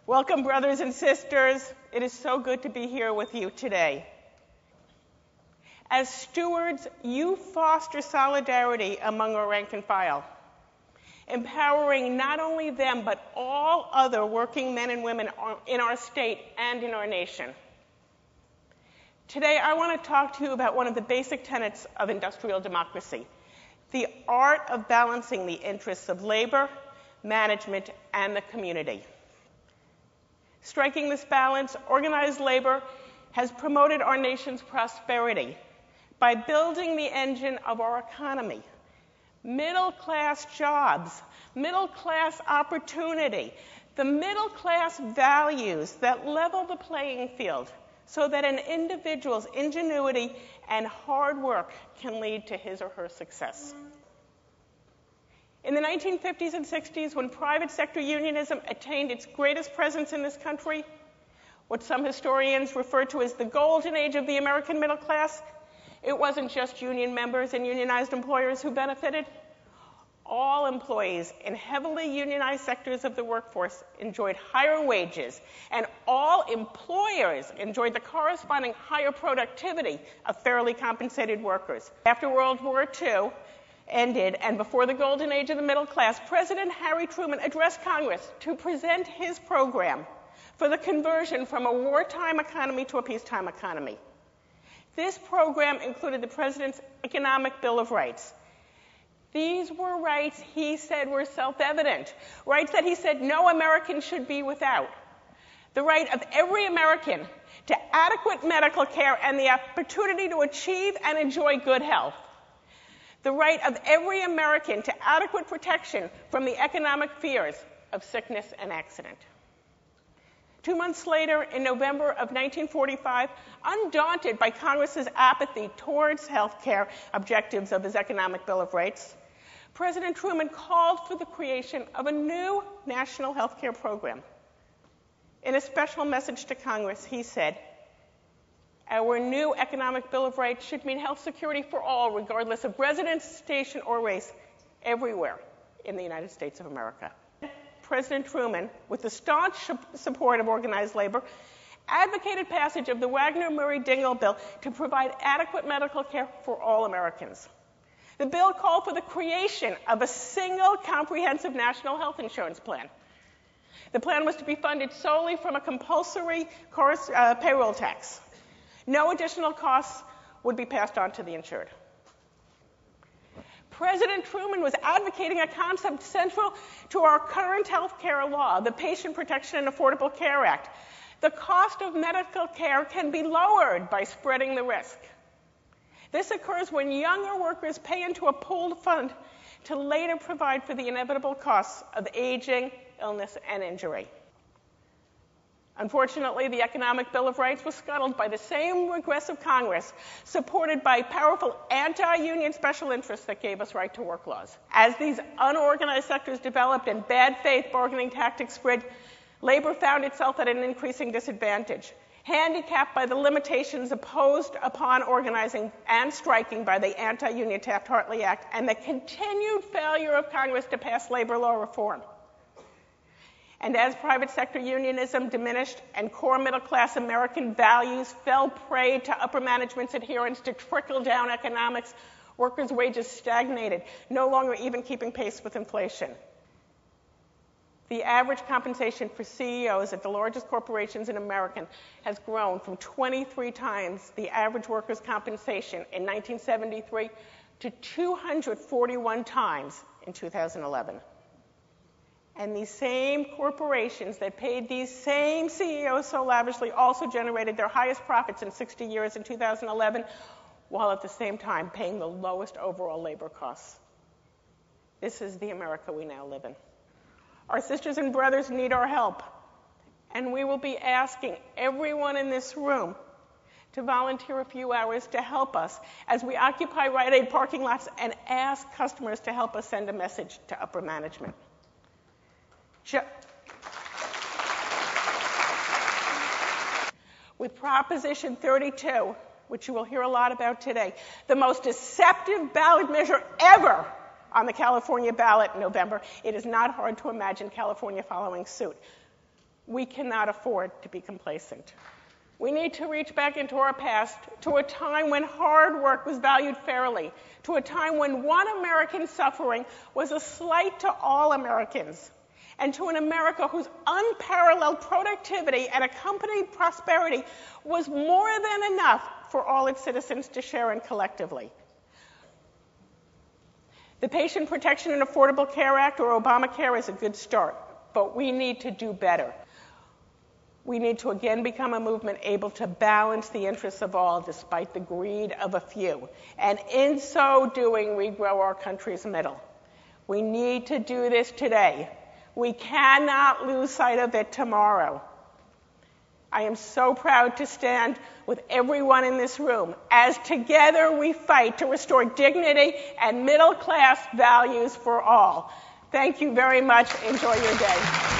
Welcome, brothers and sisters. It is so good to be here with you today. As stewards, you foster solidarity among our rank and file, empowering not only them, but all other working men and women in our state and in our nation. Today, I want to talk to you about one of the basic tenets of industrial democracy, the art of balancing the interests of labor, management, and the community. Striking this balance, organized labor has promoted our nation's prosperity by building the engine of our economy. Middle-class jobs, middle-class opportunity, the middle-class values that level the playing field so that an individual's ingenuity and hard work can lead to his or her success. In the 1950s and 60s, when private sector unionism attained its greatest presence in this country, what some historians refer to as the golden age of the American middle class, it wasn't just union members and unionized employers who benefited. All employees in heavily unionized sectors of the workforce enjoyed higher wages, and all employers enjoyed the corresponding higher productivity of fairly compensated workers. After World War II ended, and before the golden age of the middle class, President Harry Truman addressed Congress to present his program for the conversion from a wartime economy to a peacetime economy. This program included the President's Economic Bill of Rights. These were rights he said were self-evident, rights that he said no American should be without. The right of every American to adequate medical care and the opportunity to achieve and enjoy good health. The right of every American to adequate protection from the economic fears of sickness and accident. 2 months later, in November of 1945, undaunted by Congress's apathy towards health care objectives of his Economic Bill of Rights, President Truman called for the creation of a new national health care program. In a special message to Congress, he said, "Our new Economic Bill of Rights should mean health security for all, regardless of residence, station, or race, everywhere in the United States of America." President Truman, with the staunch support of organized labor, advocated passage of the Wagner-Murray-Dingell bill to provide adequate medical care for all Americans. The bill called for the creation of a single comprehensive national health insurance plan. The plan was to be funded solely from a compulsory payroll tax. No additional costs would be passed on to the insured. President Truman was advocating a concept central to our current health care law, the Patient Protection and Affordable Care Act. The cost of medical care can be lowered by spreading the risk. This occurs when younger workers pay into a pooled fund to later provide for the inevitable costs of aging, illness, and injury. Unfortunately, the Economic Bill of Rights was scuttled by the same regressive Congress, supported by powerful anti-union special interests that gave us right-to-work laws. As these unorganized sectors developed and bad faith bargaining tactics spread, labor found itself at an increasing disadvantage, handicapped by the limitations imposed upon organizing and striking by the anti-union Taft-Hartley Act and the continued failure of Congress to pass labor law reform. And as private sector unionism diminished and core middle-class American values fell prey to upper management's adherence to trickle-down economics, workers' wages stagnated, no longer even keeping pace with inflation. The average compensation for CEOs at the largest corporations in America has grown from 23 times the average worker's compensation in 1973 to 241 times in 2011. And these same corporations that paid these same CEOs so lavishly also generated their highest profits in 60 years in 2011, while at the same time paying the lowest overall labor costs. This is the America we now live in. Our sisters and brothers need our help, and we will be asking everyone in this room to volunteer a few hours to help us as we occupy Rite Aid parking lots and ask customers to help us send a message to upper management. With Proposition 32, which you will hear a lot about today, the most deceptive ballot measure ever on the California ballot in November, it is not hard to imagine California following suit. We cannot afford to be complacent. We need to reach back into our past, to a time when hard work was valued fairly, to a time when one American's suffering was a slight to all Americans, and to an America whose unparalleled productivity and accompanied prosperity was more than enough for all its citizens to share in collectively. The Patient Protection and Affordable Care Act, or Obamacare, is a good start, but we need to do better. We need to again become a movement able to balance the interests of all despite the greed of a few. And in so doing, we grow our country's middle. We need to do this today. We cannot lose sight of it tomorrow. I am so proud to stand with everyone in this room as together we fight to restore dignity and middle-class values for all. Thank you very much. Enjoy your day.